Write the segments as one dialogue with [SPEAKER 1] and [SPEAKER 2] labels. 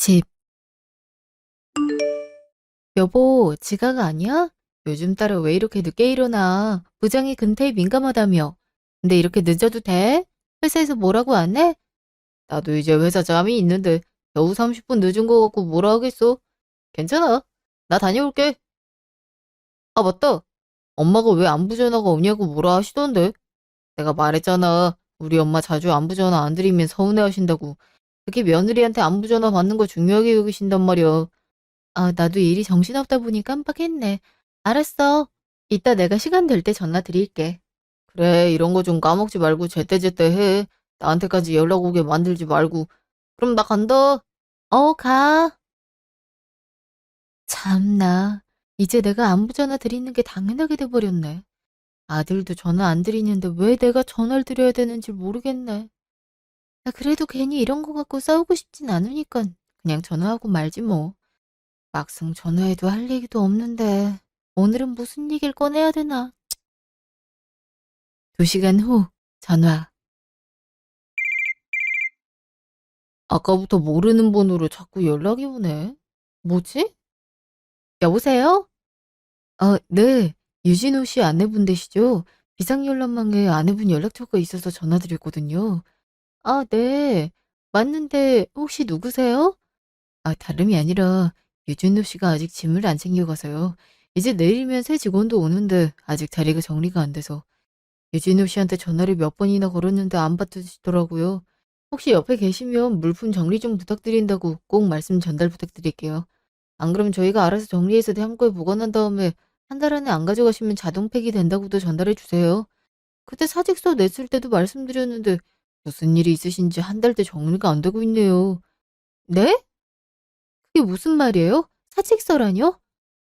[SPEAKER 1] 집. 여보, 지각 아니야? 요즘 따라 왜 이렇게 늦게 일어나? 부장이 근태에 민감하다며. 근데 이렇게 늦어도 돼? 회사에서 뭐라고 안 해? 나도 이제 회사 잠이 있는데 겨우 30분 늦은 거 갖고 뭐라 하겠어? 괜찮아. 나 다녀올게. 아, 맞다. 엄마가 왜 안부 전화가 오냐고 뭐라 하시던데. 내가 말했잖아. 우리 엄마 자주 안부 전화 안 드리면 서운해 하신다고. 특히 며느리한테 안부 전화 받는 거 중요하게 여기신단 말이야. 아, 나도 일이 정신없다 보니 깜빡했네. 알았어. 이따 내가 시간 될 때 전화 드릴게. 그래, 이런 거 좀 까먹지 말고 제때제때 해. 나한테까지 연락 오게 만들지 말고. 그럼 나 간다. 가. 참나. 이제 내가 안부 전화 드리는 게 당연하게 돼버렸네. 아들도 전화 안 드리는데 왜 내가 전화를 드려야 되는지 모르겠네. 나 그래도 괜히 이런 거 갖고 싸우고 싶진 않으니까 그냥 전화하고 말지 뭐. 막상 전화해도 할 얘기도 없는데 오늘은 무슨 얘기를 꺼내야 되나? 2시간 후 전화. 아까부터 모르는 번호로 자꾸 연락이 오네. 뭐지? 여보세요? 네. 유진호 씨 아내분 되시죠? 비상연락망에 아내분 연락처가 있어서 전화드렸거든요. 아, 네. 맞는데 혹시 누구세요? 아, 다름이 아니라 유진호 씨가 아직 짐을 안 챙겨가서요. 이제 내일이면 새 직원도 오는데 아직 자리가 정리가 안 돼서 유진호 씨한테 전화를 몇 번이나 걸었는데 안 받으시더라고요. 혹시 옆에 계시면 물품 정리 좀 부탁드린다고 꼭 말씀 전달 부탁드릴게요. 안 그러면 저희가 알아서 정리해서 창고에 보관한 다음에 한 달 안에 안 가져가시면 자동 폐기 된다고도 전달해 주세요. 그때 사직서 냈을 때도 말씀드렸는데 무슨 일이 있으신지 한 달째 정리가 안 되고 있네요. 네? 그게 무슨 말이에요? 사직서라뇨?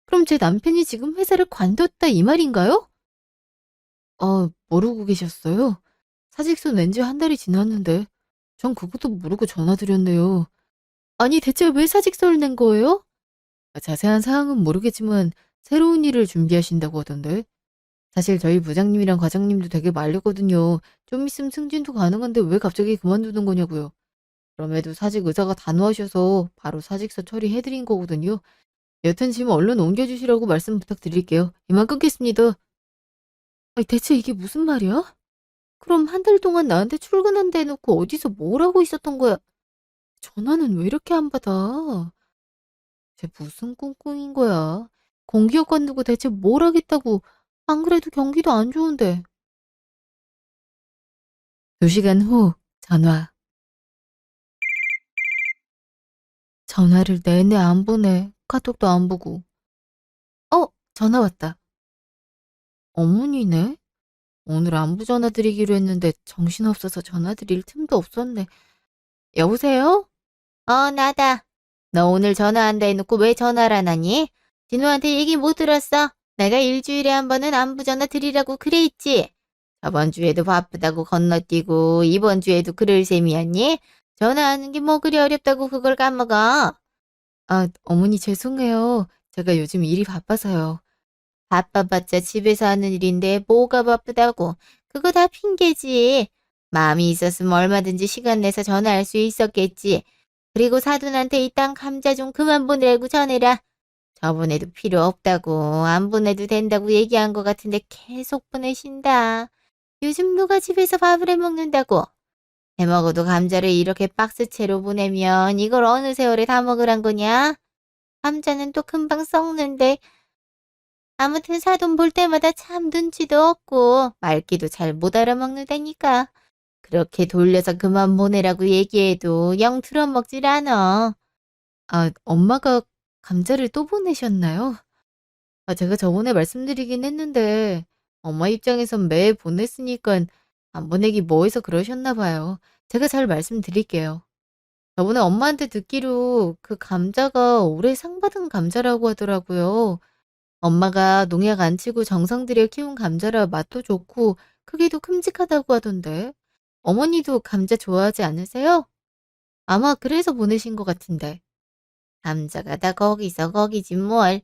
[SPEAKER 1] 그럼 제 남편이 지금 회사를 관뒀다 이 말인가요? 모르고 계셨어요? 사직서 낸 지 한 달이 지났는데 전 그것도 모르고 전화드렸네요. 아니 대체 왜 사직서를 낸 거예요? 자세한 사항은 모르겠지만 새로운 일을 준비하신다고 하던데. 사실 저희 부장님이랑 과장님도 되게 말렸거든요. 좀 있으면 승진도 가능한데 왜 갑자기 그만두는 거냐고요. 그럼에도 사직 의사가 단호하셔서 바로 사직서 처리해드린 거거든요. 여튼 지금 얼른 옮겨주시라고 말씀 부탁드릴게요. 이만 끊겠습니다. 아니 대체 이게 무슨 말이야? 그럼 한 달 동안 나한테 출근한다 해놓고 어디서 뭘 하고 있었던 거야? 전화는 왜 이렇게 안 받아? 쟤 무슨 꿍꿍인 거야? 공기업 관두고 대체 뭘 하겠다고? 안 그래도 경기도 안 좋은데. 2시간 후 전화. 전화를 내내 안 보내. 카톡도 안 보고. 전화 왔다. 어머니네? 오늘 안부 전화 드리기로 했는데 정신없어서 전화 드릴 틈도 없었네. 여보세요? 나다. 너 오늘 전화한다 해놓고 왜 전화를 안 하니? 진우한테 얘기 못 들었어? 내가 일주일에 한 번은 안부 전화 드리라고 그랬지? 저번 주에도 바쁘다고 건너뛰고 이번 주에도 그럴 셈이었니? 전화하는 게 뭐 그리 어렵다고 그걸 까먹어? 아, 어머니 죄송해요. 제가 요즘 일이 바빠서요. 바빠봤자 집에서 하는 일인데 뭐가 바쁘다고. 그거 다 핑계지. 마음이 있었으면 얼마든지 시간 내서 전화할 수 있었겠지. 그리고 사돈한테 이 땅 감자 좀 그만 보내라고 전해라. 저번에도 필요 없다고 안 보내도 된다고 얘기한 것 같은데 계속 보내신다. 요즘 누가 집에서 밥을 해 먹는다고. 해 먹어도 감자를 이렇게 박스채로 보내면 이걸 어느 세월에 다 먹으란 거냐? 감자는 또 금방 썩는데 아무튼 사돈 볼 때마다 참 눈치도 없고 말귀도 잘 못 알아먹는다니까. 그렇게 돌려서 그만 보내라고 얘기해도 영 들어먹질 않아. 아, 엄마가 감자를 또 보내셨나요? 제가 저번에 말씀드리긴 했는데 엄마 입장에선 매일 보냈으니까 안 보내기 뭐해서 그러셨나 봐요. 제가 잘 말씀드릴게요. 저번에 엄마한테 듣기로 그 감자가 올해 상 받은 감자라고 하더라고요. 엄마가 농약 안 치고 정성 들여 키운 감자라 맛도 좋고 크기도 큼직하다고 하던데. 어머니도 감자 좋아하지 않으세요? 아마 그래서 보내신 것 같은데. 감자가 다 거기서 거기지 뭘.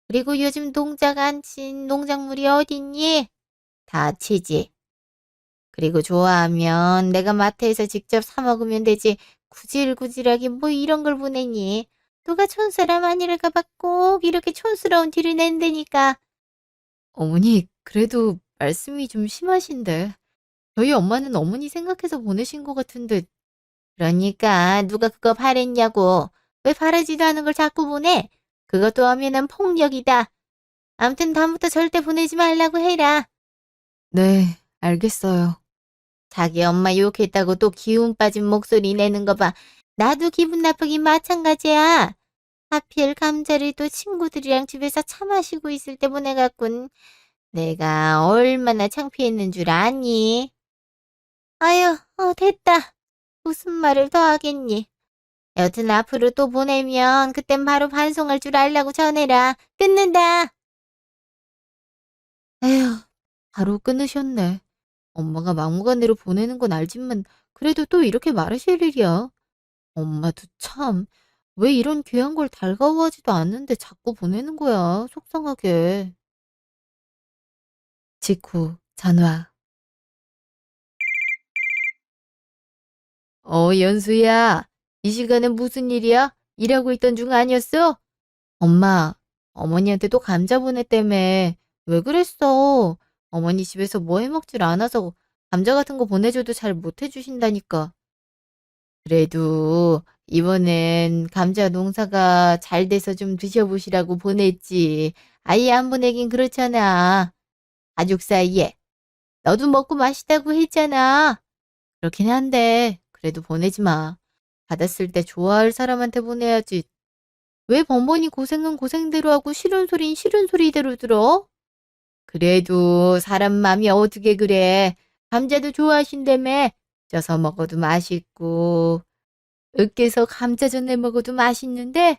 [SPEAKER 1] 그리고 요즘 농작 안 친 농작물이 어딨니? 다 치지. 그리고 좋아하면 내가 마트에서 직접 사 먹으면 되지. 구질구질하게 뭐 이런 걸 보내니. 누가 촌사람 아니랄까 봐 꼭 이렇게 촌스러운 티를 낸다니까. 어머니, 그래도 말씀이 좀 심하신데. 저희 엄마는 어머니 생각해서 보내신 것 같은데. 그러니까 누가 그거 바랬냐고. 왜 바라지도 않은 걸 자꾸 보내? 그것도 하면은 폭력이다. 암튼 다음부터 절대 보내지 말라고 해라. 네, 알겠어요. 자기 엄마 욕했다고 또 기운 빠진 목소리 내는 거 봐. 나도 기분 나쁘긴 마찬가지야. 하필 감자를 또 친구들이랑 집에서 차 마시고 있을 때 보내갖군. 내가 얼마나 창피했는 줄 아니? 아유, 됐다. 무슨 말을 더 하겠니? 여튼 앞으로 또 보내면 그땐 바로 반송할 줄 알라고 전해라. 끊는다. 에휴, 바로 끊으셨네. 엄마가 막무가내로 보내는 건 알지만 그래도 또 이렇게 말하실 일이야. 엄마도 참, 왜 이런 귀한 걸 달가워하지도 않는데 자꾸 보내는 거야, 속상하게. 직후 전화. 연수야. 이 시간엔 무슨 일이야? 일하고 있던 중 아니었어? 엄마, 어머니한테 또 감자 보냈다며. 왜 그랬어? 어머니 집에서 뭐 해먹질 않아서 감자 같은 거 보내줘도 잘 못 해주신다니까. 그래도 이번엔 감자 농사가 잘 돼서 좀 드셔보시라고 보냈지. 아예 안 보내긴 그렇잖아. 가족 사이에. 너도 먹고 맛있다고 했잖아. 그렇긴 한데 그래도 보내지 마. 받았을 때 좋아할 사람한테 보내야지. 왜 번번이 고생은 고생대로 하고 싫은 소린 싫은 소리대로 들어? 그래도 사람 마음이 어떻게 그래. 감자도 좋아하신다며. 쪄서 먹어도 맛있고 으깨서 감자전 내 먹어도 맛있는데.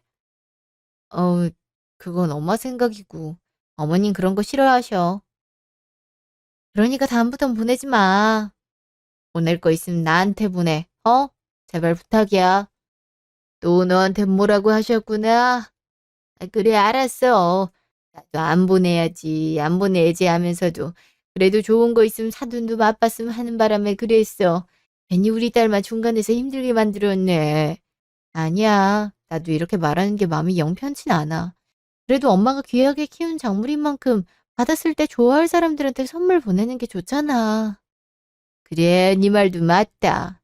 [SPEAKER 1] 어, 그건 엄마 생각이고 어머님 그런 거 싫어하셔. 그러니까 다음부턴 보내지 마. 보낼 거 있으면 나한테 보내. 제발 부탁이야. 또 너한테 뭐라고 하셨구나. 그래, 알았어. 나도 안 보내야지, 안 보내야지 하면서도 그래도 좋은 거 있으면 사돈도 맛봤으면 하는 바람에 그랬어. 괜히 우리 딸만 중간에서 힘들게 만들었네. 아니야. 나도 이렇게 말하는 게 마음이 영 편치 않아. 그래도 엄마가 귀하게 키운 작물인 만큼 받았을 때 좋아할 사람들한테 선물 보내는 게 좋잖아. 그래, 네 말도 맞다.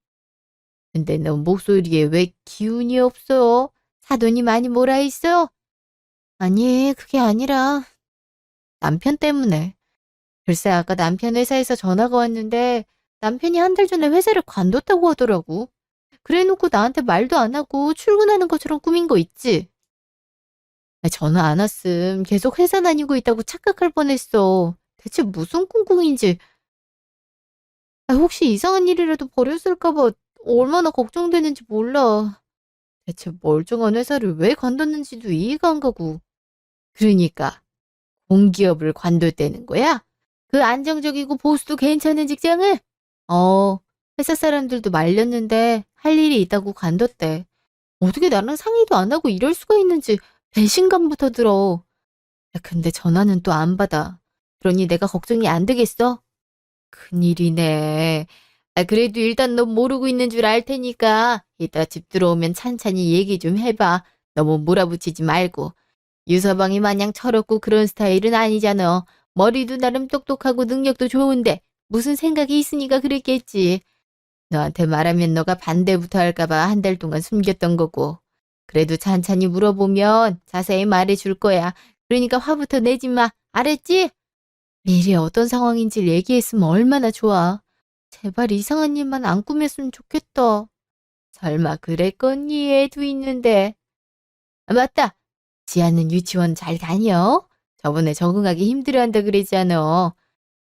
[SPEAKER 1] 근데 너 목소리에 왜 기운이 없어? 사돈이 많이 뭐라 했어? 아니, 그게 아니라 남편 때문에. 글쎄 아까 남편 회사에서 전화가 왔는데 남편이 한 달 전에 회사를 관뒀다고 하더라고. 그래놓고 나한테 말도 안 하고 출근하는 것처럼 꾸민 거 있지? 전화 안 왔음 계속 회사 다니고 있다고 착각할 뻔했어. 대체 무슨 꿍꿍인지. 혹시 이상한 일이라도 벌였을까 봐 얼마나 걱정되는지 몰라. 대체 멀쩡한 회사를 왜 관뒀는지도 이해가 안 가고. 그러니까 공기업을 관뒀다는 거야? 그 안정적이고 보수도 괜찮은 직장을? 회사 사람들도 말렸는데 할 일이 있다고 관뒀대. 어떻게 나랑 상의도 안 하고 이럴 수가 있는지 배신감부터 들어. 야, 근데 전화는 또 안 받아. 그러니 내가 걱정이 안 되겠어? 큰일이네. 그래도 일단 너 모르고 있는 줄 알 테니까 이따 집 들어오면 찬찬히 얘기 좀 해봐. 너무 몰아붙이지 말고. 유서방이 마냥 철없고 그런 스타일은 아니잖아. 머리도 나름 똑똑하고 능력도 좋은데 무슨 생각이 있으니까 그랬겠지. 너한테 말하면 너가 반대부터 할까봐 한 달 동안 숨겼던 거고. 그래도 찬찬히 물어보면 자세히 말해줄 거야. 그러니까 화부터 내지 마. 알았지? 미리 어떤 상황인지 얘기했으면 얼마나 좋아. 제발 이상한 일만 안 꾸몄으면 좋겠다. 설마 그랬겠니? 애도 있는데. 맞다. 지아는 유치원 잘 다녀? 저번에 적응하기 힘들어한다 그랬잖아.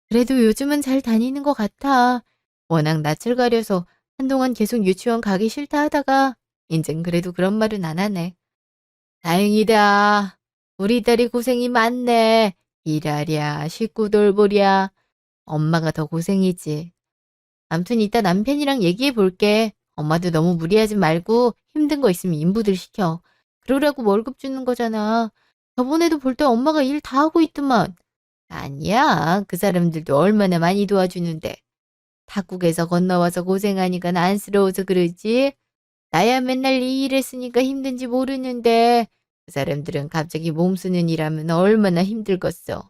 [SPEAKER 1] 그래도 요즘은 잘 다니는 것 같아. 워낙 낯을 가려서 한동안 계속 유치원 가기 싫다 하다가 인젠 그래도 그런 말은 안 하네. 다행이다. 우리 딸이 고생이 많네. 일하랴, 식구 돌보랴. 엄마가 더 고생이지. 암튼 이따 남편이랑 얘기해 볼게. 엄마도 너무 무리하지 말고 힘든 거 있으면 인부들 시켜. 그러라고 월급 주는 거잖아. 저번에도 볼 때 엄마가 일 다 하고 있더만. 아니야. 그 사람들도 얼마나 많이 도와주는데. 타국에서 건너와서 고생하니까 안쓰러워서 그러지. 나야 맨날 이 일했으니까 힘든지 모르는데 그 사람들은 갑자기 몸 쓰는 일하면 얼마나 힘들겠어.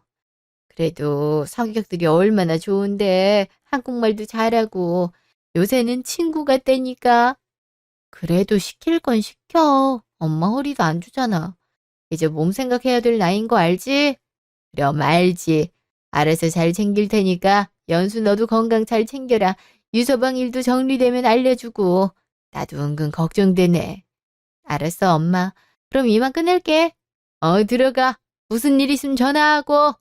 [SPEAKER 1] 그래도 성격들이 얼마나 좋은데 한국말도 잘하고 요새는 친구 같다니까. 그래도 시킬 건 시켜. 엄마 허리도 안 좋잖아. 이제 몸 생각해야 될 나이인 거 알지? 그럼 알지. 알아서 잘 챙길 테니까 연수 너도 건강 잘 챙겨라. 유서방 일도 정리되면 알려주고. 나도 은근 걱정되네. 알았어, 엄마. 그럼 이만 끊을게. 들어가. 무슨 일 있으면 전화하고.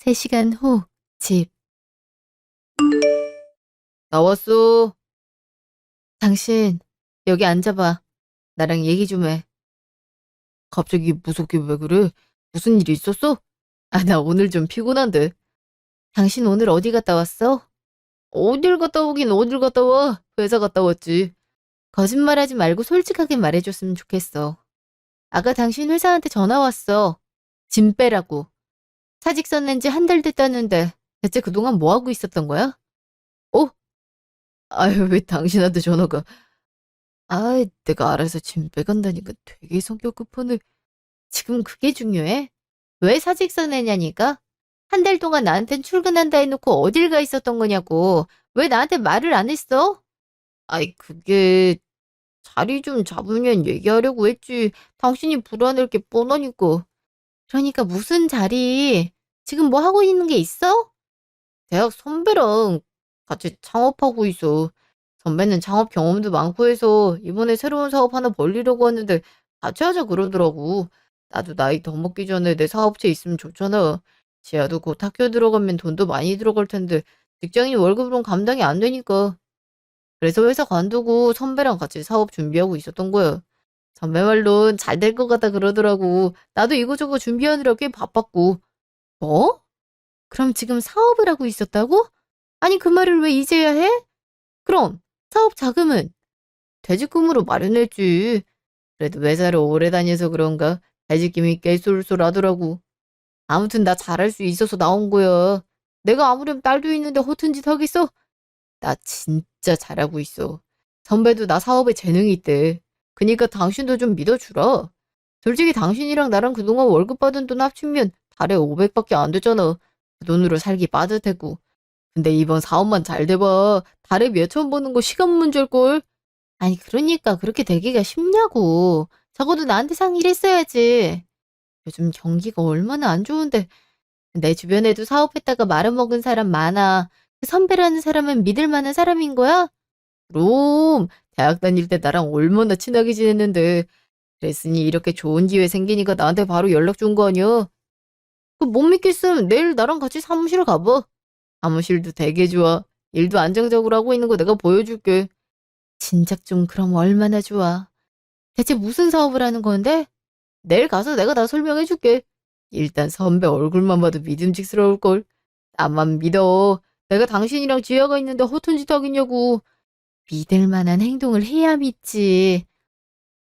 [SPEAKER 1] 3시간 후, 집. 나왔어. 당신, 여기 앉아봐. 나랑 얘기 좀 해. 갑자기 무섭게 왜 그래? 무슨 일이 있었어? 나 오늘 좀 피곤한데. 당신 오늘 어디 갔다 왔어? 어딜 갔다 오긴 어딜 갔다 와. 회사 갔다 왔지. 거짓말하지 말고 솔직하게 말해줬으면 좋겠어. 아까 당신 회사한테 전화 왔어. 짐 빼라고. 사직서 낸 지 한 달 됐다는데 대체 그동안 뭐 하고 있었던 거야? 어? 아유, 왜 당신한테 전화가. 내가 알아서 짐 빼간다니까 되게 성격 급하네. 지금 그게 중요해? 왜 사직서 내냐니까? 한 달 동안 나한텐 출근한다 해놓고 어딜 가 있었던 거냐고. 왜 나한테 말을 안 했어? 그게 자리 좀 잡으면 얘기하려고 했지. 당신이 불안할 게 뻔하니까. 그러니까 무슨 자리? 지금 뭐 하고 있는 게 있어? 대학 선배랑 같이 창업하고 있어. 선배는 창업 경험도 많고 해서 이번에 새로운 사업 하나 벌리려고 하는데 같이 하자 그러더라고. 나도 나이 더 먹기 전에 내 사업체 있으면 좋잖아. 지아도 곧 학교 들어가면 돈도 많이 들어갈 텐데 직장인 월급으로는 감당이 안 되니까. 그래서 회사 관두고 선배랑 같이 사업 준비하고 있었던 거야. 선배 말론 잘 될 것 같다 그러더라고. 나도 이거저거 준비하느라 꽤 바빴고. 뭐? 그럼 지금 사업을 하고 있었다고? 아니 그 말을 왜 이제야 해? 그럼 사업 자금은 퇴직금으로 마련했지. 그래도 회사를 오래 다녀서 그런가 퇴직금이 꽤 쏠쏠하더라고. 아무튼 나 잘할 수 있어서 나온 거야. 내가 아무렴 딸도 있는데 허튼 짓 하겠어? 나 진짜 잘하고 있어. 선배도 나 사업에 재능이 있대. 그니까 당신도 좀 믿어주라. 솔직히 당신이랑 나랑 그동안 월급 받은 돈 합치면 달에 500밖에 안 되잖아. 그 돈으로 살기 빠듯하고. 근데 이번 사업만 잘 돼봐. 달에 몇천 버는 거 시간 문제일걸? 아니, 그러니까 그렇게 되기가 쉽냐고. 적어도 나한테 상의를 했어야지. 요즘 경기가 얼마나 안 좋은데. 내 주변에도 사업했다가 말아먹은 사람 많아. 그 선배라는 사람은 믿을 만한 사람인 거야? 그럼 대학 다닐 때 나랑 얼마나 친하게 지냈는데. 그랬으니 이렇게 좋은 기회 생기니까 나한테 바로 연락 준 거 아니야? 그 못 믿겠으면 내일 나랑 같이 사무실 가봐. 사무실도 되게 좋아. 일도 안정적으로 하고 있는 거 내가 보여줄게. 진작 좀 그럼 얼마나 좋아. 대체 무슨 사업을 하는 건데? 내일 가서 내가 다 설명해줄게. 일단 선배 얼굴만 봐도 믿음직스러울걸. 나만 믿어. 내가 당신이랑 지혜가 있는데 허튼 짓 하겠냐고. 믿을 만한 행동을 해야 믿지.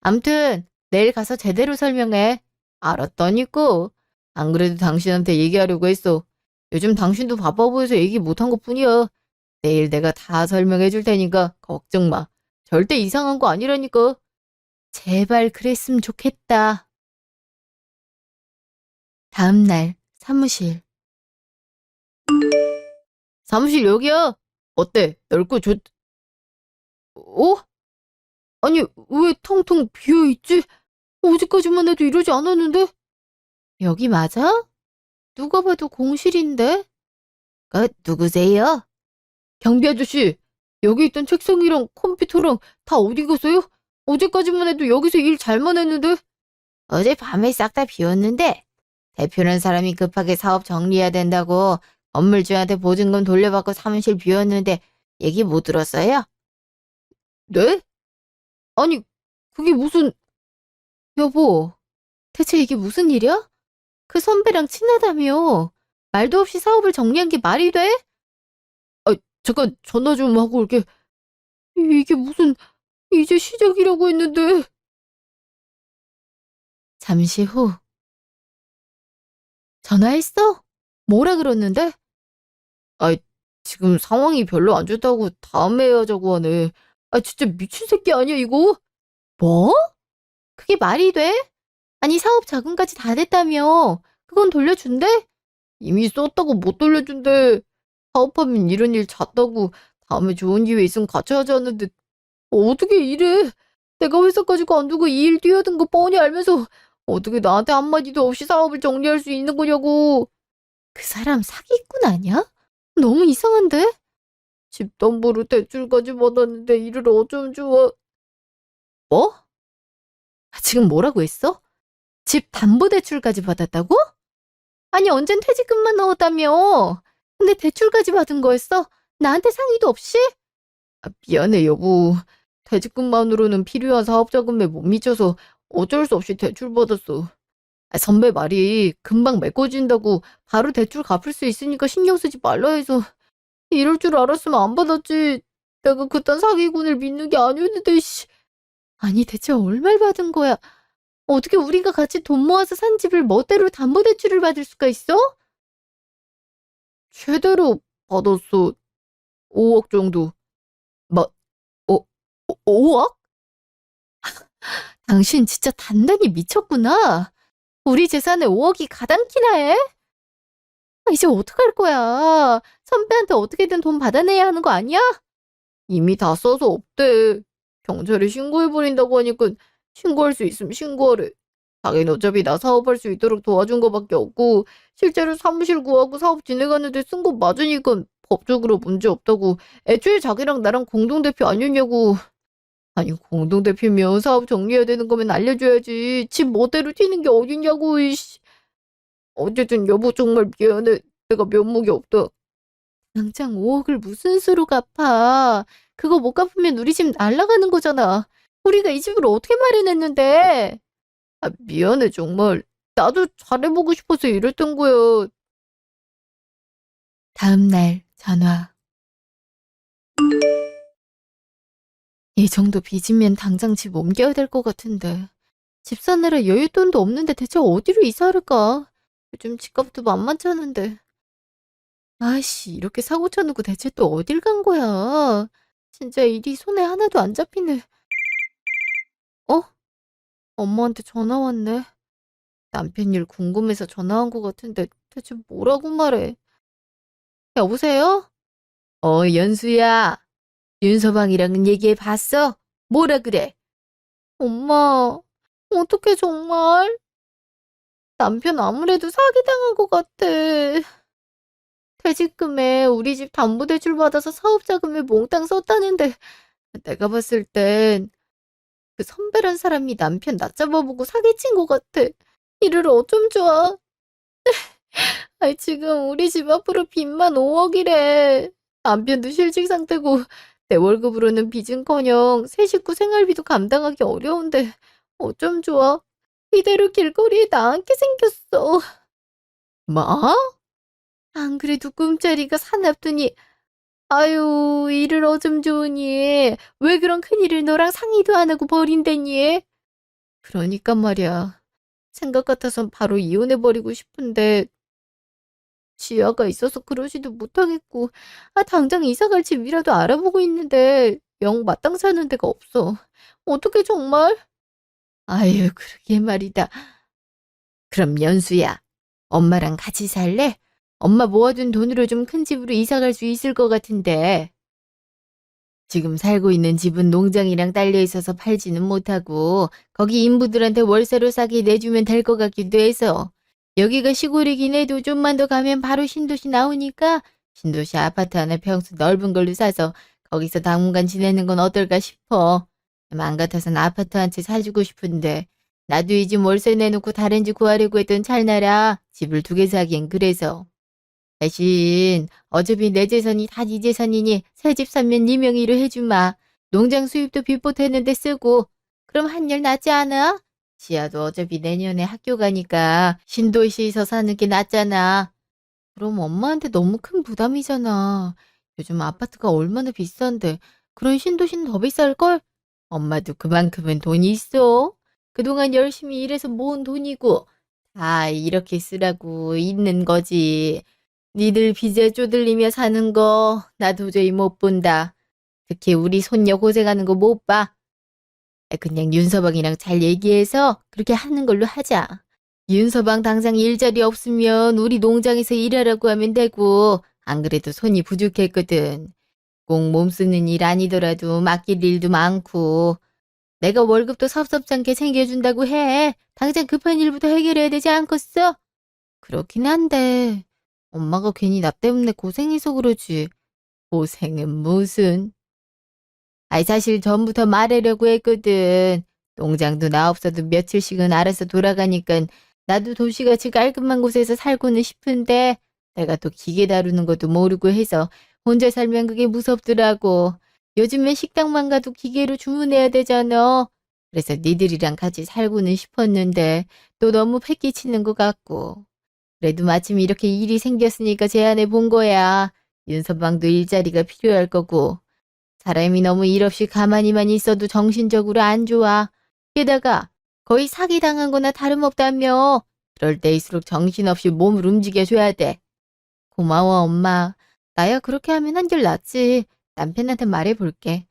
[SPEAKER 1] 암튼 내일 가서 제대로 설명해. 알았다니까. 안 그래도 당신한테 얘기하려고 했어. 요즘 당신도 바빠 보여서 얘기 못한 것뿐이야. 내일 내가 다 설명해 줄 테니까 걱정 마. 절대 이상한 거 아니라니까. 제발 그랬으면 좋겠다. 다음 날 사무실. 사무실 여기야. 어때? 넓고 어? 아니 왜 텅텅 비어있지? 어제까지만 해도 이러지 않았는데? 여기 맞아? 누가 봐도 공실인데? 누구세요? 경비 아저씨, 여기 있던 책상이랑 컴퓨터랑 다 어디 갔어요? 어제까지만 해도 여기서 일 잘만 했는데? 어젯밤에 싹 다 비웠는데 대표란 사람이 급하게 사업 정리해야 된다고 건물주한테 보증금 돌려받고 사무실 비웠는데 얘기 못 들었어요? 네? 아니, 그게 무슨... 여보, 대체 이게 무슨 일이야? 그 선배랑 친하다며. 말도 없이 사업을 정리한 게 말이 돼? 잠깐 전화 좀 하고 올게. 이게 무슨... 이제 시작이라고 했는데. 잠시 후. 전화했어? 뭐라 그러는데? 아, 지금 상황이 별로 안 좋다고 다음에 하자고 하네. 아, 진짜 미친 새끼 아니야, 이거? 뭐? 그게 말이 돼? 아니, 사업 자금까지 다 됐다며. 그건 돌려준대? 이미 썼다고 못 돌려준대. 사업하면 이런 일 잦다고 다음에 좋은 기회 있으면 같이 하자는데 어떻게 이래? 내가 회사까지 관두고 이 일 뛰어든 거 뻔히 알면서 어떻게 나한테 한마디도 없이 사업을 정리할 수 있는 거냐고. 그 사람 사기꾼 아니야? 너무 이상한데? 집담보로 대출까지 받았는데 일을 어쩜 좋아. 뭐? 지금 뭐라고 했어? 집 담보대출까지 받았다고? 아니, 언젠 퇴직금만 넣었다며. 근데 대출까지 받은 거였어? 나한테 상의도 없이? 아, 미안해, 여보. 퇴직금만으로는 필요한 사업 자금에 못 미쳐서 어쩔 수 없이 대출받았어. 아, 선배 말이 금방 메꿔진다고 바로 대출 갚을 수 있으니까 신경 쓰지 말라 해서 이럴 줄 알았으면 안 받았지. 내가 그딴 사기꾼을 믿는 게 아니었는데, 씨. 아니, 대체 얼마를 받은 거야? 어떻게 우리가 같이 돈 모아서 산 집을 멋대로 담보대출을 받을 수가 있어? 최대로 받았어. 5억 정도. 뭐, 5억? 당신 진짜 단단히 미쳤구나. 우리 재산에 5억이 가당키나 해? 아, 이제 어떡할 거야? 선배한테 어떻게든 돈 받아내야 하는 거 아니야? 이미 다 써서 없대. 경찰에 신고해버린다고 하니까 신고할 수 있으면 신고하래. 자기는 어차피 나 사업할 수 있도록 도와준 거밖에 없고 실제로 사무실 구하고 사업 진행하는데 쓴 거 맞으니까 법적으로 문제 없다고. 애초에 자기랑 나랑 공동대표 아니었냐고. 아니, 공동대표면 사업 정리해야 되는 거면 알려줘야지. 집 멋대로 튀는 게 어딨냐고. 이씨. 어쨌든 여보 정말 미안해. 내가 면목이 없다. 당장 5억을 무슨 수로 갚아. 그거 못 갚으면 우리 집 날라가는 거잖아. 우리가 이 집을 어떻게 마련했는데. 아, 미안해 정말. 나도 잘해보고 싶어서 이랬던 거야. 다음 날 전화. 이 정도 빚이면 당장 집 옮겨야 될 것 같은데. 집 사느라 여윳돈도 없는데 대체 어디로 이사를 가? 요즘 집값도 만만찮은데. 아이씨, 이렇게 사고 쳐놓고 대체 또 어딜 간 거야? 진짜 일이 손에 하나도 안 잡히네. 어? 엄마한테 전화 왔네. 남편 일 궁금해서 전화한 것 같은데 대체 뭐라고 말해? 여보세요? 연수야. 윤서방이랑은 얘기해 봤어? 뭐라 그래? 엄마, 어떡해 정말? 남편 아무래도 사기당한 것 같아. 퇴직금에 우리 집 담보대출 받아서 사업자금에 몽땅 썼다는데 내가 봤을 땐 그 선배란 사람이 남편 낮잡아보고 사기친 것 같아. 이를 어쩜 좋아. 아이, 지금 우리 집 앞으로 빚만 5억이래. 남편도 실직 상태고 내 월급으로는 빚은커녕 새 식구 생활비도 감당하기 어려운데 어쩜 좋아. 이대로 길거리에 나앉게 생겼어. 뭐? 안 그래도 꿈자리가 사납더니 아유, 일을 어쩜 좋으니. 왜 그런 큰일을 너랑 상의도 안 하고 버린다니. 그러니까 말이야. 생각 같아선 바로 이혼해버리고 싶은데 지아가 있어서 그러지도 못하겠고, 아, 당장 이사갈 집이라도 알아보고 있는데 영 마땅 사는 데가 없어. 어떻게 정말? 아유, 그러게 말이다. 그럼 연수야, 엄마랑 같이 살래? 엄마 모아둔 돈으로 좀 큰 집으로 이사갈 수 있을 것 같은데. 지금 살고 있는 집은 농장이랑 딸려 있어서 팔지는 못하고 거기 인부들한테 월세로 싸게 내주면 될 것 같기도 해서 여기가 시골이긴 해도 좀만 더 가면 바로 신도시 나오니까 신도시 아파트 하나 평수 넓은 걸로 사서 거기서 당분간 지내는 건 어떨까 싶어. 맘 같아선 아파트 한 채 사주고 싶은데 나도 이 집 월세 내놓고 다른 집 구하려고 했던 찰나라 집을 2개 사기엔 그래서. 대신 어차피 내 재산이 다 네 재산이니 새 집 사면 네 명의로 해주마. 농장 수입도 빚보태는데 쓰고. 그럼 한결 낫지 않아? 지아도 어차피 내년에 학교 가니까 신도시에서 사는 게 낫잖아. 그럼 엄마한테 너무 큰 부담이잖아. 요즘 아파트가 얼마나 비싼데 그런 신도시는 더 비쌀걸? 엄마도 그만큼은 돈이 있어. 그동안 열심히 일해서 모은 돈이고 다 이렇게 쓰라고 있는 거지. 니들 빚에 쪼들리며 사는 거 나 도저히 못 본다. 특히 우리 손녀 고생하는 거 못 봐. 그냥 윤서방이랑 잘 얘기해서 그렇게 하는 걸로 하자. 윤서방 당장 일자리 없으면 우리 농장에서 일하라고 하면 되고, 안 그래도 손이 부족했거든. 꼭 몸 쓰는 일 아니더라도 맡길 일도 많고, 내가 월급도 섭섭지 않게 챙겨준다고 해. 당장 급한 일부터 해결해야 되지 않겠어? 그렇긴 한데, 엄마가 괜히 나 때문에 고생해서 그러지. 고생은 무슨. 아이, 사실 전부터 말하려고 했거든. 농장도 나 없어도 며칠씩은 알아서 돌아가니까 나도 도시같이 깔끔한 곳에서 살고는 싶은데 내가 또 기계 다루는 것도 모르고 해서 혼자 살면 그게 무섭더라고. 요즘엔 식당만 가도 기계로 주문해야 되잖아. 그래서 니들이랑 같이 살고는 싶었는데 또 너무 패기치는 것 같고. 그래도 마침 이렇게 일이 생겼으니까 제안해 본 거야. 윤서방도 일자리가 필요할 거고. 사람이 너무 일 없이 가만히만 있어도 정신적으로 안 좋아. 게다가 거의 사기당한 거나 다름없다며. 그럴 때일수록 정신없이 몸을 움직여줘야 돼. 고마워, 엄마. 나야 그렇게 하면 한결 낫지. 남편한테 말해볼게.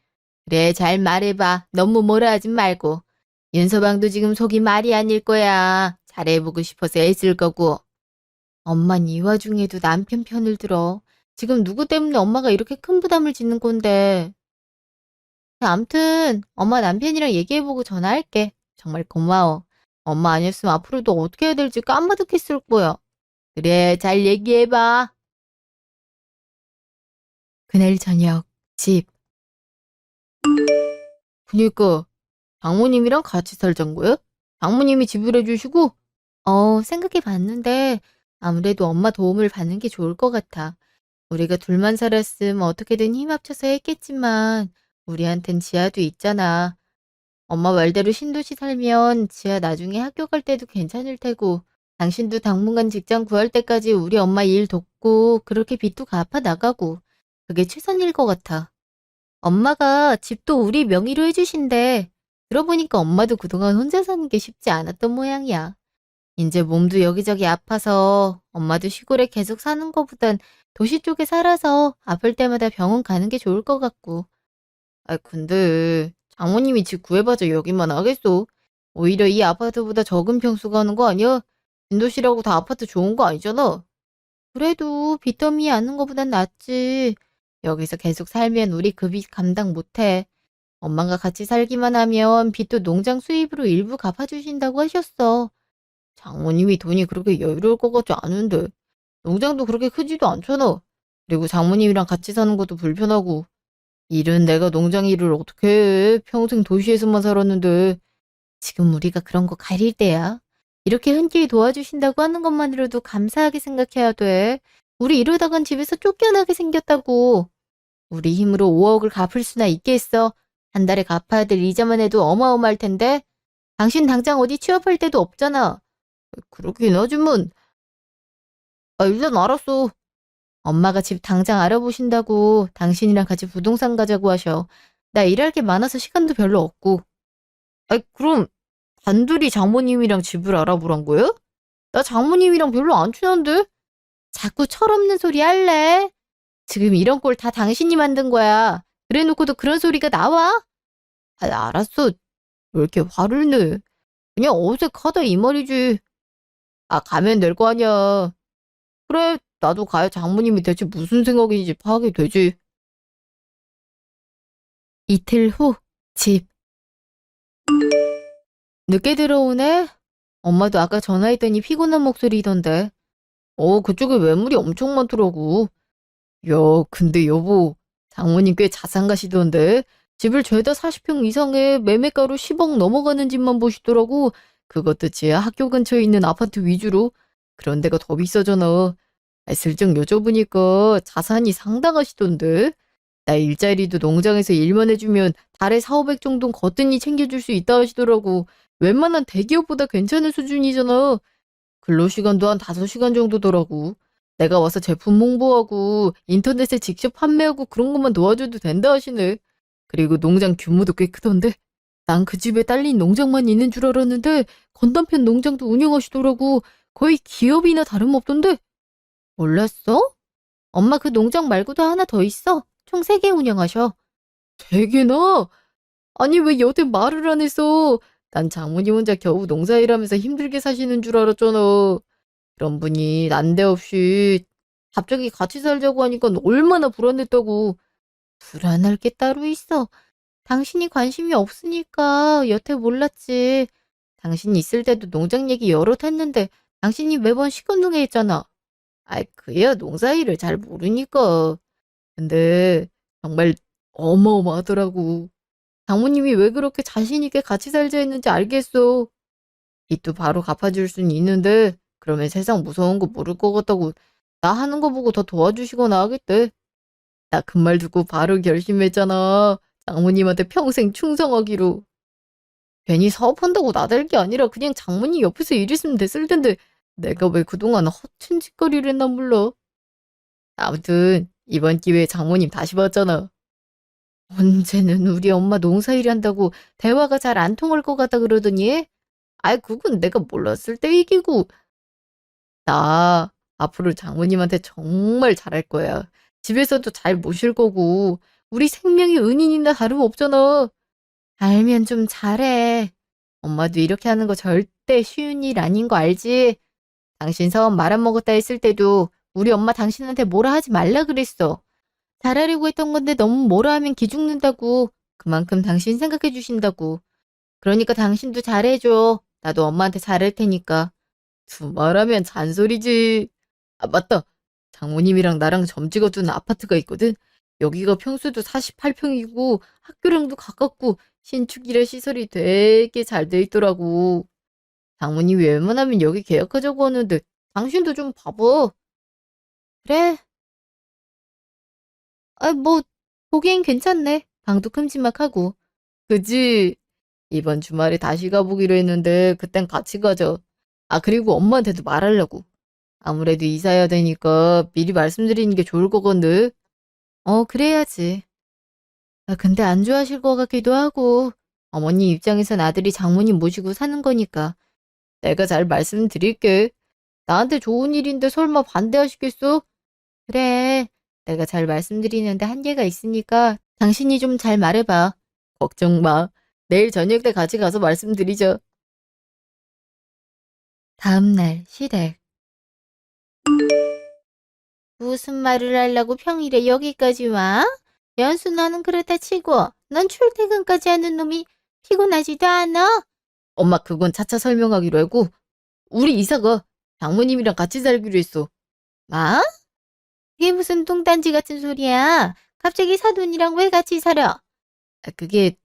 [SPEAKER 1] 그래, 잘 말해봐. 너무 뭐라 하진 말고. 윤서방도 지금 속이 말이 아닐 거야. 잘해보고 싶어서 애쓸 거고. 엄만 이 와중에도 남편 편을 들어. 지금 누구 때문에 엄마가 이렇게 큰 부담을 짓는 건데. 암튼 엄마 남편이랑 얘기해보고 전화할게. 정말 고마워. 엄마 아니었으면 앞으로도 어떻게 해야 될지 까마득했을 거야. 그래, 잘 얘기해봐. 그날 저녁, 집. 그니까 장모님이랑 같이 살잔 거야? 장모님이 집을 해주시고? 생각해봤는데 아무래도 엄마 도움을 받는 게 좋을 것 같아. 우리가 둘만 살았으면 어떻게든 힘 합쳐서 했겠지만 우리한텐 지아도 있잖아. 엄마 말대로 신도시 살면 지아 나중에 학교 갈 때도 괜찮을 테고 당신도 당분간 직장 구할 때까지 우리 엄마 일 돕고 그렇게 빚도 갚아 나가고 그게 최선일 것 같아. 엄마가 집도 우리 명의로 해주신대. 들어보니까 엄마도 그동안 혼자 사는 게 쉽지 않았던 모양이야. 이제 몸도 여기저기 아파서 엄마도 시골에 계속 사는 거보단 도시 쪽에 살아서 아플 때마다 병원 가는 게 좋을 것 같고. 아, 근데 장모님이 집 구해봐자 여기만 하겠어. 오히려 이 아파트보다 적은 평수 가는 거 아니야? 진도시라고 다 아파트 좋은 거 아니잖아. 그래도 빚더미 않는 거보단 낫지. 여기서 계속 살면 우리 그 빚 감당 못해. 엄마가 같이 살기만 하면 빚도 농장 수입으로 일부 갚아주신다고 하셨어. 장모님이 돈이 그렇게 여유로울 것 같지 않은데. 농장도 그렇게 크지도 않잖아. 그리고 장모님이랑 같이 사는 것도 불편하고. 일은 내가 농장 일을 어떻게 해. 평생 도시에서만 살았는데. 지금 우리가 그런 거 가릴 때야. 이렇게 흔쾌히 도와주신다고 하는 것만으로도 감사하게 생각해야 돼. 우리 이러다간 집에서 쫓겨나게 생겼다고. 우리 힘으로 5억을 갚을 수나 있겠어. 한 달에 갚아야 될 이자만 해도 어마어마할 텐데. 당신 당장 어디 취업할 데도 없잖아. 그렇긴 하지만. 일단 알았어. 엄마가 집 당장 알아보신다고 당신이랑 같이 부동산 가자고 하셔. 나 일할 게 많아서 시간도 별로 없고. 그럼 단둘이 장모님이랑 집을 알아보란 거예요? 나 장모님이랑 별로 안 친한데? 자꾸 철없는 소리 할래? 지금 이런 꼴 다 당신이 만든 거야. 그래놓고도 그런 소리가 나와? 알았어. 왜 이렇게 화를 내? 그냥 어색하다 이 말이지. 가면 될 거 아니야. 그래, 나도 가야 장모님이 대체 무슨 생각인지 파악이 되지. 이틀 후, 집. 늦게 들어오네? 엄마도 아까 전화했더니 피곤한 목소리던데. 그쪽에 매물이 엄청 많더라고. 야, 근데 여보, 장모님 꽤 자상가시던데. 집을 죄다 40평 이상의 매매가로 10억 넘어가는 집만 보시더라고. 그것도 지하 학교 근처에 있는 아파트 위주로. 그런 데가 더 비싸잖아. 슬쩍 여쭤보니까 자산이 상당하시던데. 나 일자리도 농장에서 일만 해주면 달에 4, 500 정도는 거뜬히 챙겨줄 수 있다 하시더라고. 웬만한 대기업보다 괜찮은 수준이잖아. 근로시간도 한 5시간 정도더라고. 내가 와서 제품 홍보하고 인터넷에 직접 판매하고 그런 것만 도와줘도 된다 하시네. 그리고 농장 규모도 꽤 크던데. 난 그 집에 딸린 농장만 있는 줄 알았는데 건너편 농장도 운영하시더라고. 거의 기업이나 다름없던데. 몰랐어? 엄마 그 농장 말고도 하나 더 있어. 총 3개 운영하셔. 되게나? 아니, 왜 여태 말을 안 했어? 난 장모님 혼자 겨우 농사일하면서 힘들게 사시는 줄 알았잖아. 그런 분이 난데없이 갑자기 같이 살자고 하니까 얼마나 불안했다고. 불안할 게 따로 있어. 당신이 관심이 없으니까 여태 몰랐지. 당신이 있을 때도 농장 얘기 여럿 했는데 당신이 매번 시큰둥해 했잖아. 아이, 그야 농사일을 잘 모르니까. 근데 정말 어마어마하더라고. 장모님이 왜 그렇게 자신 있게 같이 살자 했는지 알겠어. 빚도 바로 갚아줄 순 있는데 그러면 세상 무서운 거 모를 것 같다고 나 하는 거 보고 더 도와주시거나 하겠대. 나 그 말 듣고 바로 결심했잖아. 장모님한테 평생 충성하기로. 괜히 사업한다고 나댈 게 아니라 그냥 장모님 옆에서 일했으면 됐을 텐데 내가 왜 그동안 허튼 짓거리를 했나 몰라. 아무튼 이번 기회에 장모님 다시 봤잖아. 언제는 우리 엄마 농사일 한다고 대화가 잘 안 통할 것 같다 그러더니 아이 그건 내가 몰랐을 때 얘기고 나 앞으로 장모님한테 정말 잘할 거야. 집에서도 잘 모실 거고 우리 생명이 은인이나 다름없잖아. 알면 좀 잘해. 엄마도 이렇게 하는 거 절대 쉬운 일 아닌 거 알지? 당신 사업 말아먹었다 했을 때도 우리 엄마 당신한테 뭐라 하지 말라 그랬어. 잘하려고 했던 건데 너무 뭐라 하면 기죽는다고. 그만큼 당신 생각해 주신다고. 그러니까 당신도 잘해줘. 나도 엄마한테 잘할 테니까. 두말하면 잔소리지. 아, 맞다. 장모님이랑 나랑 점 찍어둔 아파트가 있거든. 여기가 평수도 48평이고 학교랑도 가깝고 신축이라 시설이 되게 잘 돼 있더라고. 장모님이 웬만하면 여기 계약하자고 하는데 당신도 좀 봐봐. 그래? 아, 뭐 보기엔 괜찮네. 방도 큼지막하고. 그지? 이번 주말에 다시 가보기로 했는데 그땐 같이 가자. 아, 그리고 엄마한테도 말하려고. 아무래도 이사해야 되니까 미리 말씀드리는 게 좋을 거건데. 그래야지. 아, 근데 안 좋아하실 것 같기도 하고. 어머니 입장에선 아들이 장모님 모시고 사는 거니까. 내가 잘 말씀드릴게. 나한테 좋은 일인데 설마 반대하시겠어? 그래. 내가 잘 말씀드리는데 한계가 있으니까 당신이 좀 잘 말해봐. 걱정 마. 내일 저녁 때 같이 가서 말씀드리죠. 다음날 시댁. 무슨 말을 하려고 평일에 여기까지 와? 연수 너는 그렇다 치고 넌 출퇴근까지 하는 놈이 피곤하지도 않아? 엄마 그건 차차 설명하기로 하고 우리 이사가 장모님이랑 같이 살기로 했어. 뭐? 그게 무슨 뚱딴지 같은 소리야? 갑자기 사돈이랑 왜 같이 살아? 아, 그게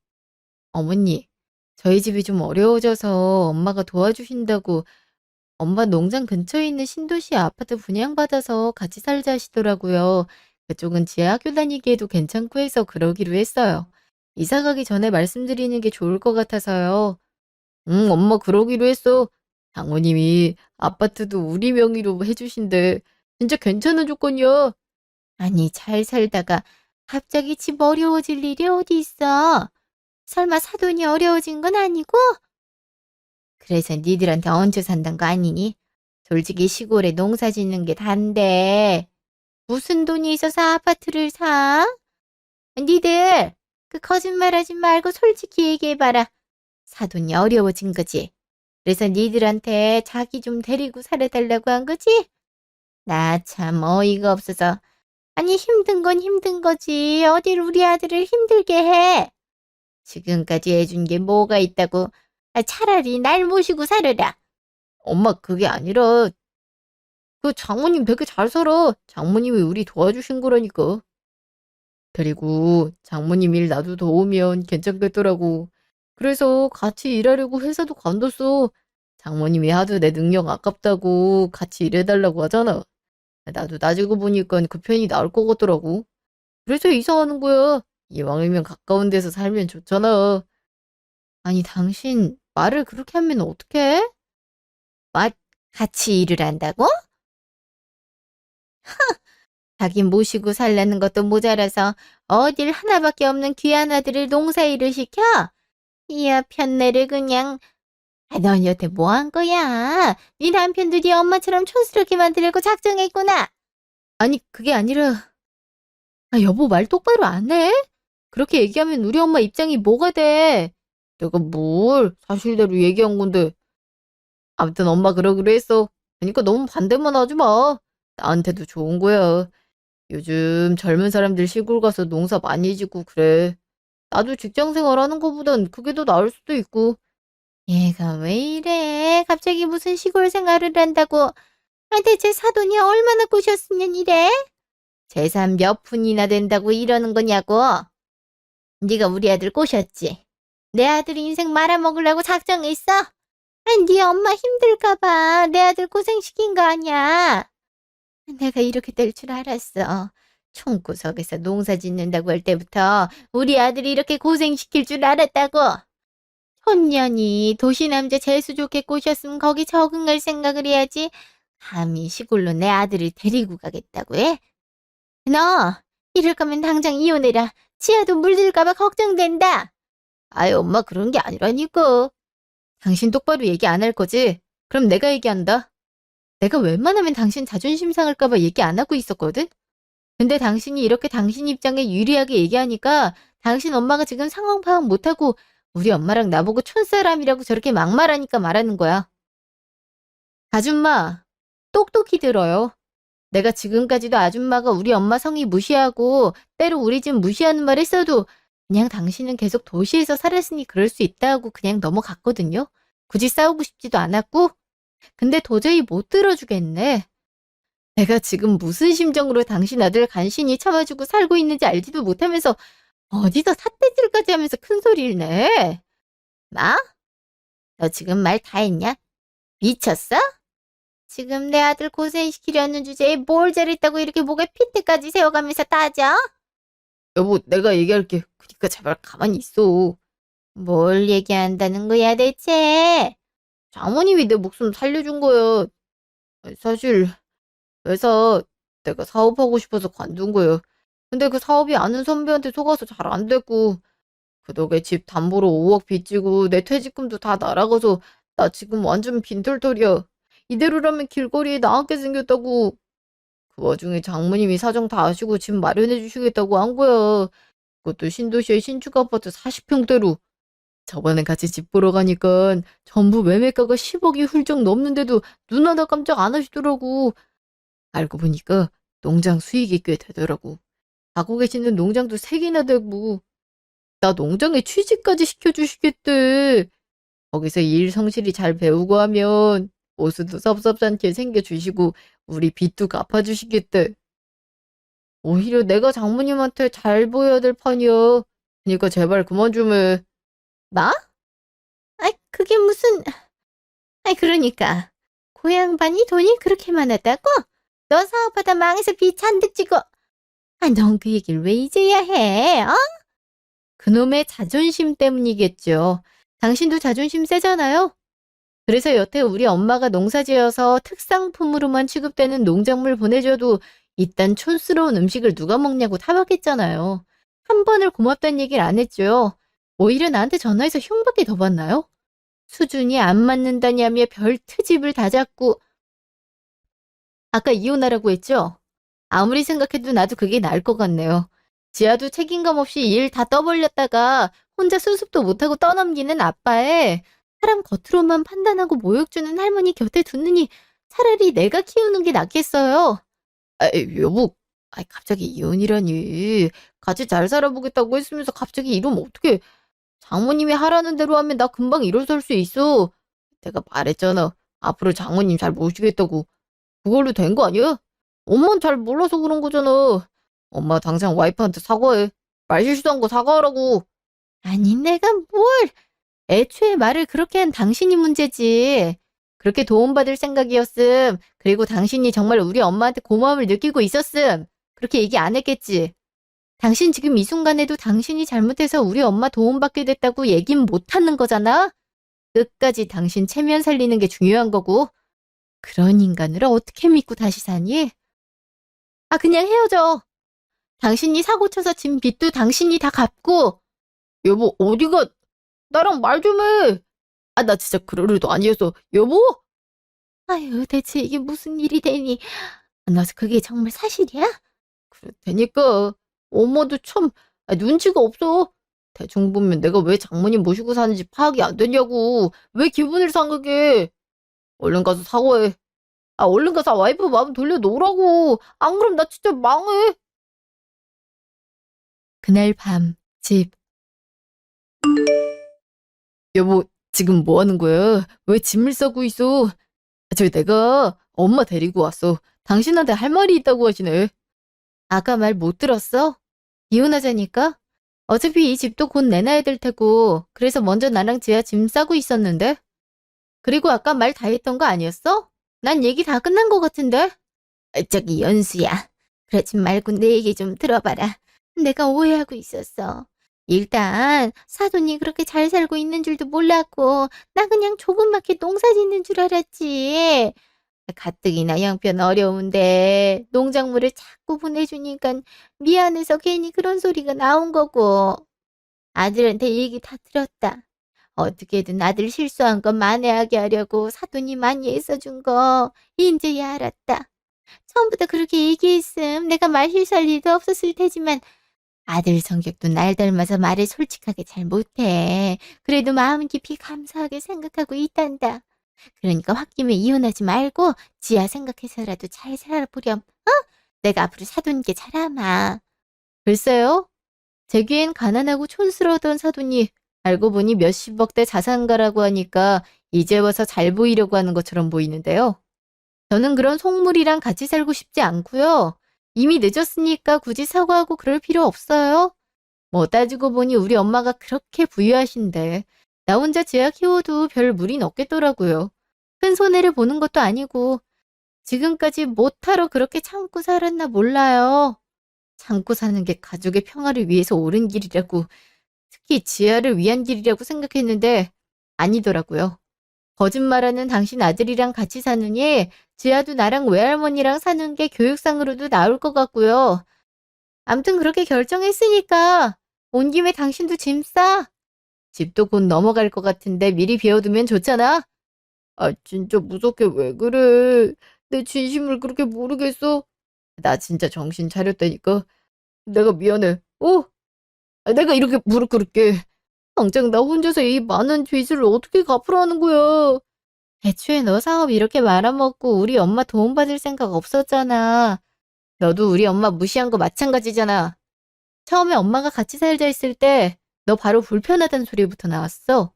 [SPEAKER 1] 어머니 저희 집이 좀 어려워져서 엄마가 도와주신다고 엄마 농장 근처에 있는 신도시 아파트 분양받아서 같이 살자 하시더라고요. 그쪽은 지하 학교 다니기에도 괜찮고 해서 그러기로 했어요. 이사 가기 전에 말씀드리는 게 좋을 것 같아서요. 응, 엄마 그러기로 했어. 장모님이 아파트도 우리 명의로 해주신대. 진짜 괜찮은 조건이야. 아니, 잘 살다가 갑자기 집 어려워질 일이 어디 있어? 설마 사돈이 어려워진 건 아니고? 그래서 니들한테 얹혀 산단 거 아니니? 솔직히 시골에 농사 짓는 게 단데 무슨 돈이 있어서 아파트를 사? 니들 그 거짓말하지 말고 솔직히 얘기해봐라. 사돈이 어려워진 거지. 그래서 니들한테 자기 좀 데리고 살아달라고 한 거지? 나 참 어이가 없어서. 아니 힘든 건 힘든 거지. 어딜 우리 아들을 힘들게 해. 지금까지 해준 게 뭐가 있다고. 아, 차라리 날 모시고 살아라. 엄마 그게 아니라 그 장모님 되게 잘 살아. 장모님이 우리 도와주신 거라니까. 그리고 장모님 일 나도 도우면 괜찮겠더라고. 그래서 같이 일하려고 회사도 관뒀어. 장모님이 하도 내 능력 아깝다고 같이 일해달라고 하잖아. 나도 따지고 보니까 그 편이 나을 것 같더라고. 그래서 이사하는 거야. 이왕이면 가까운 데서 살면 좋잖아. 아니 당신 말을 그렇게 하면 어떡해? 뭐, 같이 일을 한다고? 자기 모시고 살라는 것도 모자라서 어딜 하나밖에 없는 귀한 아들을 농사일을 시켜? 이야 편내를 그냥. 아, 넌 여태 뭐 한 거야? 네 남편도 네 엄마처럼 촌스럽게 만들려고 작정했구나. 아니 그게 아니라 아, 여보 말 똑바로 안 해? 그렇게 얘기하면 우리 엄마 입장이 뭐가 돼? 내가 뭘 사실대로 얘기한 건데. 아무튼 엄마 그러기로 했어. 그러니까 너무 반대만 하지 마. 나한테도 좋은 거야. 요즘 젊은 사람들 시골 가서 농사 많이 짓고 그래. 나도 직장 생활하는 거보단 그게 더 나을 수도 있고. 얘가 왜 이래? 갑자기 무슨 시골 생활을 한다고. 아, 대체 사돈이 얼마나 꼬셨으면 이래? 재산 몇 푼이나 된다고 이러는 거냐고. 네가 우리 아들 꼬셨지. 내 아들이 인생 말아먹으려고 작정했어? 아니, 네 엄마 힘들까 봐. 내 아들 고생시킨 거 아니야. 내가 이렇게 될 줄 알았어. 총구석에서 농사 짓는다고 할 때부터 우리 아들이 이렇게 고생시킬 줄 알았다고. 혼년이 도시 남자 재수 좋게 꼬셨으면 거기 적응할 생각을 해야지. 감히 시골로 내 아들을 데리고 가겠다고 해? 너 이럴 거면 당장 이혼해라. 치아도 물들까 봐 걱정된다. 아이, 엄마 그런 게 아니라니까. 당신 똑바로 얘기 안 할 거지? 그럼 내가 얘기한다. 내가 웬만하면 당신 자존심 상할까 봐 얘기 안 하고 있었거든? 근데 당신이 이렇게 당신 입장에 유리하게 얘기하니까 당신 엄마가 지금 상황 파악 못하고 우리 엄마랑 나보고 촌사람이라고 저렇게 막말하니까 말하는 거야. 아줌마, 똑똑히 들어요. 내가 지금까지도 아줌마가 우리 엄마 성의 무시하고 때로 우리 집 무시하는 말 했어도 그냥 당신은 계속 도시에서 살았으니 그럴 수 있다고 그냥 넘어갔거든요. 굳이 싸우고 싶지도 않았고. 근데 도저히 못 들어주겠네. 내가 지금 무슨 심정으로 당신 아들 간신히 참아주고 살고 있는지 알지도 못하면서 어디서 삿대질까지 하면서 큰 소리를 내. 나? 너 지금 말 다 했냐? 미쳤어? 지금 내 아들 고생시키려는 주제에 뭘 잘했다고 이렇게 목에 핏대까지 세워가면서 따져? 여보, 내가 얘기할게. 그러니까 제발 가만히 있어. 뭘 얘기한다는 거야 대체? 장모님이 내 목숨 살려준 거야. 사실 회사 내가 사업하고 싶어서 관둔 거예요. 근데 그 사업이 아는 선배한테 속아서 잘 안 됐고 그 덕에 집 담보로 5억 빚지고 내 퇴직금도 다 날아가서 나 지금 완전 빈털털이야. 이대로라면 길거리에 나앉게 생겼다고. 그 와중에 장모님이 사정 다 아시고 집 마련해 주시겠다고 한 거야. 그것도 신도시의 신축 아파트 40평대로. 저번에 같이 집 보러 가니까 전부 매매가가 10억이 훌쩍 넘는데도 눈 하나 깜짝 안 하시더라고. 알고 보니까 농장 수익이 꽤 되더라고. 갖고 계시는 농장도 3개나 되고. 나 농장에 취직까지 시켜주시겠대. 거기서 일 성실히 잘 배우고 하면 보수도 섭섭찮게 챙겨주시고 우리 빚도 갚아주시겠대. 오히려 내가 장모님한테 잘 보여야 될 판이야. 그니까 제발 그만 좀 해. 나? 아이, 그게 무슨... 아이, 그러니까. 고향반이 돈이 그렇게 많았다고? 너 사업하다 망해서 빚 잔뜩 지고... 아, 넌 그 얘기를 왜 이제야 해, 어? 그놈의 자존심 때문이겠죠. 당신도 자존심 세잖아요? 그래서 여태 우리 엄마가 농사지어서 특상품으로만 취급되는 농작물 보내줘도 이딴 촌스러운 음식을 누가 먹냐고 타박했잖아요. 한 번을 고맙다는 얘기를 안 했죠. 오히려 나한테 전화해서 흉밖에 더 받나요? 수준이 안 맞는다냐며 별 트집을 다 잡고. 아까 이혼하라고 했죠? 아무리 생각해도 나도 그게 나을 것 같네요. 지아도 책임감 없이 일 다 떠벌렸다가 혼자 수습도 못하고 떠넘기는 아빠에 사람 겉으로만 판단하고 모욕 주는 할머니 곁에 두느니 차라리 내가 키우는 게 낫겠어요. 여보, 갑자기 이혼이라니. 같이 잘 살아보겠다고 했으면서 갑자기 이러면 어떡해. 장모님이 하라는 대로 하면 나 금방 일어설 수 있어. 내가 말했잖아. 앞으로 장모님 잘 모시겠다고. 그걸로 된 거 아니야? 엄마는 잘 몰라서 그런 거잖아. 엄마 당장 와이프한테 사과해. 말실수한 거 사과하라고. 아니, 내가 뭘. 애초에 말을 그렇게 한 당신이 문제지. 그렇게 도움받을 생각이었음. 그리고 당신이 정말 우리 엄마한테 고마움을 느끼고 있었음. 그렇게 얘기 안 했겠지. 당신 지금 이 순간에도 당신이 잘못해서 우리 엄마 도움받게 됐다고 얘긴 못하는 거잖아. 끝까지 당신 체면 살리는 게 중요한 거고. 그런 인간을 어떻게 믿고 다시 사니? 아, 그냥 헤어져. 당신이 사고 쳐서 진 빚도 당신이 다 갚고. 여보, 어디가, 나랑 말 좀 해. 아, 나 진짜 그럴 일도 아니었어. 여보? 아유, 대체 이게 무슨 일이 되니? 너 그게 정말 사실이야? 그렇다니까. 엄마도 참 눈치가 없어. 대충 보면 내가 왜 장모님 모시고 사는지 파악이 안 되냐고. 왜 기분을 상하게. 얼른 가서 사과해. 얼른 가서 와이프 마음 돌려놓으라고. 안 그럼 나 진짜 망해. 그날 밤, 집. 여보, 지금 뭐 하는 거야? 왜 짐을 싸고 있어? 내가 엄마 데리고 왔어. 당신한테 할 말이 있다고 하시네. 아까 말 못 들었어? 이혼하자니까? 어차피 이 집도 곧 내놔야 될 테고, 그래서 먼저 나랑 지아 짐 싸고 있었는데? 그리고 아까 말 다 했던 거 아니었어? 난 얘기 다 끝난 거 같은데? 저기 연수야. 그러지 말고 내 얘기 좀 들어봐라. 내가 오해하고 있었어. 일단 사돈이 그렇게 잘 살고 있는 줄도 몰랐고 나 그냥 조그맣게 농사 짓는 줄 알았지. 가뜩이나 형편 어려운데 농작물을 자꾸 보내주니까 미안해서 괜히 그런 소리가 나온 거고. 아들한테 얘기 다 들었다. 어떻게든 아들 실수한 거 만회하게 하려고 사돈이 많이 애써준 거 이제야 알았다. 처음부터 그렇게 얘기했음 내가 말 실수할 일도 없었을 테지만 아들 성격도 날 닮아서 말을 솔직하게 잘 못해. 그래도 마음 깊이 감사하게 생각하고 있단다. 그러니까 홧김에 이혼하지 말고 지아 생각해서라도 잘 살아보렴. 어? 내가 앞으로 사돈께 잘하마. 글쎄요. 제기엔 가난하고 촌스러웠던 사돈이 알고 보니 몇십억대 자산가라고 하니까 이제 와서 잘 보이려고 하는 것처럼 보이는데요. 저는 그런 속물이랑 같이 살고 싶지 않고요. 이미 늦었으니까 굳이 사과하고 그럴 필요 없어요. 뭐 따지고 보니 우리 엄마가 그렇게 부유하신데 나 혼자 지아 키워도 별 무리는 없겠더라고요. 큰 손해를 보는 것도 아니고 지금까지 못하러 그렇게 참고 살았나 몰라요. 참고 사는 게 가족의 평화를 위해서 옳은 길이라고, 특히 지아를 위한 길이라고 생각했는데 아니더라고요. 거짓말하는 당신 아들이랑 같이 사느니 지아도 나랑 외할머니랑 사는 게 교육상으로도 나을 것 같고요. 암튼 그렇게 결정했으니까 온 김에 당신도 짐 싸. 집도 곧 넘어갈 것 같은데 미리 비워두면 좋잖아. 진짜 무섭게 왜 그래. 내 진심을 그렇게 모르겠어. 나 진짜 정신 차렸다니까. 내가 미안해. 내가 이렇게 무릎 꿇을게. 당장 나 혼자서 이 많은 빚을 어떻게 갚으라는 거야. 애초에 너 사업 이렇게 말아먹고 우리 엄마 도움받을 생각 없었잖아. 너도 우리 엄마 무시한 거 마찬가지잖아. 처음에 엄마가 같이 살자 했을 때 너 바로 불편하다는 소리부터 나왔어.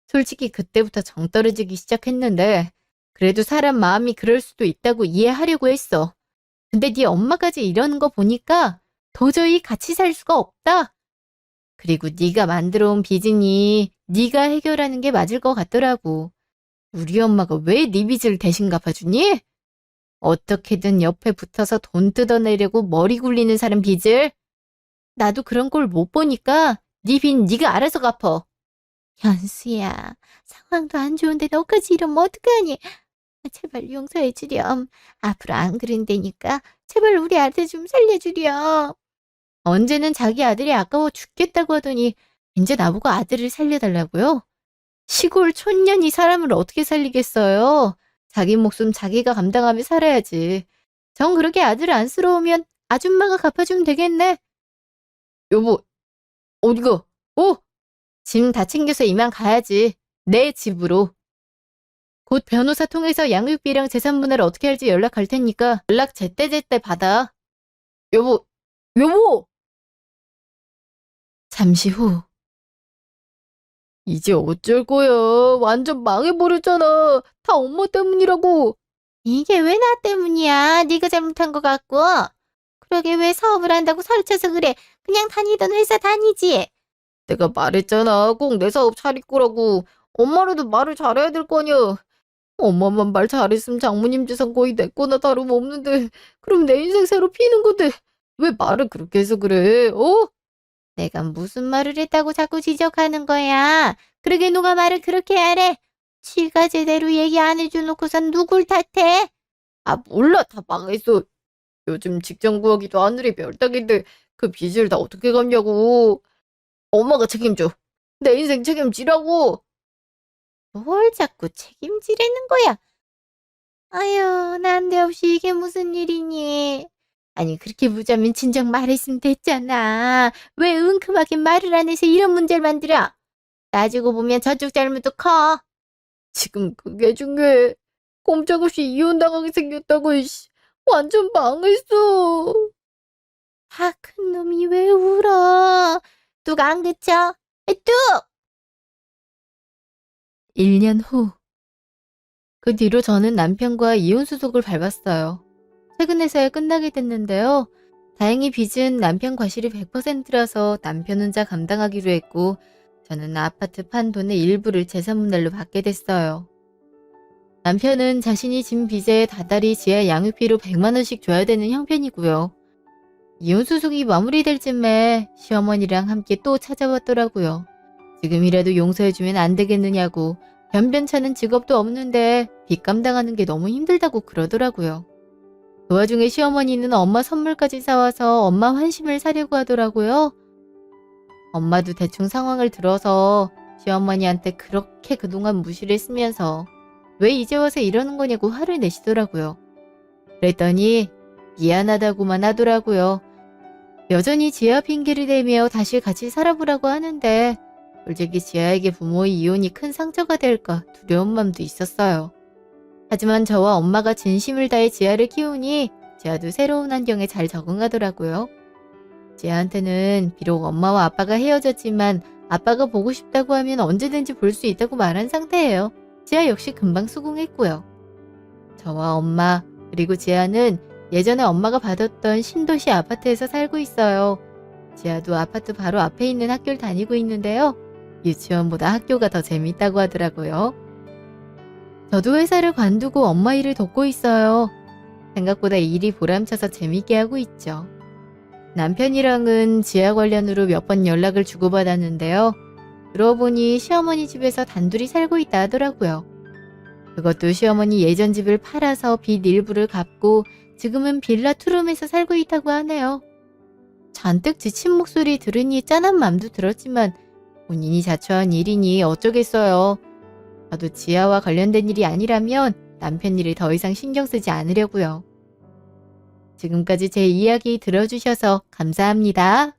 [SPEAKER 1] 솔직히 그때부터 정 떨어지기 시작했는데 그래도 사람 마음이 그럴 수도 있다고 이해하려고 했어. 근데 네 엄마까지 이러는 거 보니까 도저히 같이 살 수가 없다. 그리고 네가 만들어 온 빚이니 네가 해결하는 게 맞을 것 같더라고. 우리 엄마가 왜 네 빚을 대신 갚아주니? 어떻게든 옆에 붙어서 돈 뜯어내려고 머리 굴리는 사람 빚을? 나도 그런 걸 못 보니까 네 빚 네가 알아서 갚어. 현수야, 상황도 안 좋은데 너까지 이러면 어떡하니? 제발 용서해 주렴. 앞으로 안 그런다니까 제발 우리 아들 좀 살려주렴. 언제는 자기 아들이 아까워 죽겠다고 하더니 이제 나보고 아들을 살려달라고요? 시골 촌년이 사람을 어떻게 살리겠어요? 자기 목숨 자기가 감당하며 살아야지. 정 그렇게 아들 안쓰러우면 아줌마가 갚아주면 되겠네. 여보, 어디가? 짐 다 챙겨서 이만 가야지. 내 집으로. 곧 변호사 통해서 양육비랑 재산 분할을 어떻게 할지 연락할 테니까 연락 제때제때 받아. 여보, 여보! 잠시 후. 이제 어쩔 거야. 완전 망해버렸잖아. 다 엄마 때문이라고. 이게 왜 나 때문이야? 네가 잘못한 것 같고. 그러게 왜 사업을 한다고 설쳐서 그래. 그냥 다니던 회사 다니지. 내가 말했잖아. 꼭 내 사업 차릴 거라고. 엄마라도 말을 잘해야 될 거 아니야. 엄마만 말 잘했으면 장모님 재산 거의 내 거나 다름없는데. 그럼 내 인생 새로 피는 건데. 왜 말을 그렇게 해서 그래? 내가 무슨 말을 했다고 자꾸 지적하는 거야. 그러게 누가 말을 그렇게 하래. 지가 제대로 얘기 안 해줘놓고선 누굴 탓해? 몰라. 다 망했어. 요즘 직장 구하기도 하늘의 별 따기인데 그 빚을 다 어떻게 갚냐고. 엄마가 책임져. 내 인생 책임지라고. 뭘 자꾸 책임지라는 거야. 아유, 난데없이 이게 무슨 일이니. 아니 그렇게 보자면 진작 말했으면 됐잖아. 왜 은큼하게 말을 안 해서 이런 문제를 만들어? 따지고 보면 저쪽 잘못도 커. 지금 그게 중요해. 꼼짝없이 이혼당하게 생겼다고, 이씨. 완전 망했어. 아, 큰 놈이 왜 울어? 뚝 안 그쳐? 뚝! 1년 후. 그 뒤로 저는 남편과 이혼 수속을 밟았어요. 최근에서야 끝나게 됐는데요. 다행히 빚은 남편 과실이 100%라서 남편 혼자 감당하기로 했고, 저는 아파트 판 돈의 일부를 재산분할로 받게 됐어요. 남편은 자신이 진 빚에 다달이 지하 양육비로 100만 원씩 줘야 되는 형편이고요. 이혼 수속이 마무리될 쯤에 시어머니랑 함께 또 찾아왔더라고요. 지금이라도 용서해주면 안 되겠느냐고, 변변찮은 직업도 없는데 빚 감당하는 게 너무 힘들다고 그러더라고요. 그 와중에 시어머니는 엄마 선물까지 사와서 엄마 환심을 사려고 하더라고요. 엄마도 대충 상황을 들어서 시어머니한테 그렇게 그동안 무시를 했으면서 왜 이제 와서 이러는 거냐고 화를 내시더라고요. 그랬더니 미안하다고만 하더라고요. 여전히 지아 핑계를 대며 다시 같이 살아보라고 하는데 솔직히 지아에게 부모의 이혼이 큰 상처가 될까 두려운 마음도 있었어요. 하지만 저와 엄마가 진심을 다해 지아를 키우니 지아도 새로운 환경에 잘 적응하더라고요. 지아한테는 비록 엄마와 아빠가 헤어졌지만 아빠가 보고 싶다고 하면 언제든지 볼 수 있다고 말한 상태예요. 지아 역시 금방 수긍했고요. 저와 엄마 그리고 지아는 예전에 엄마가 받았던 신도시 아파트에서 살고 있어요. 지아도 아파트 바로 앞에 있는 학교를 다니고 있는데요. 유치원보다 학교가 더 재밌다고 하더라고요. 저도 회사를 관두고 엄마 일을 돕고 있어요. 생각보다 일이 보람차서 재밌게 하고 있죠. 남편이랑은 지아 관련으로 몇 번 연락을 주고받았는데요. 그러고 보니 시어머니 집에서 단둘이 살고 있다 하더라고요. 그것도 시어머니 예전 집을 팔아서 빚 일부를 갚고 지금은 빌라 투룸에서 살고 있다고 하네요. 잔뜩 지친 목소리 들으니 짠한 맘도 들었지만 본인이 자초한 일이니 어쩌겠어요. 저도 지아와 관련된 일이 아니라면 남편 일을 더 이상 신경 쓰지 않으려고요. 지금까지 제 이야기 들어주셔서 감사합니다.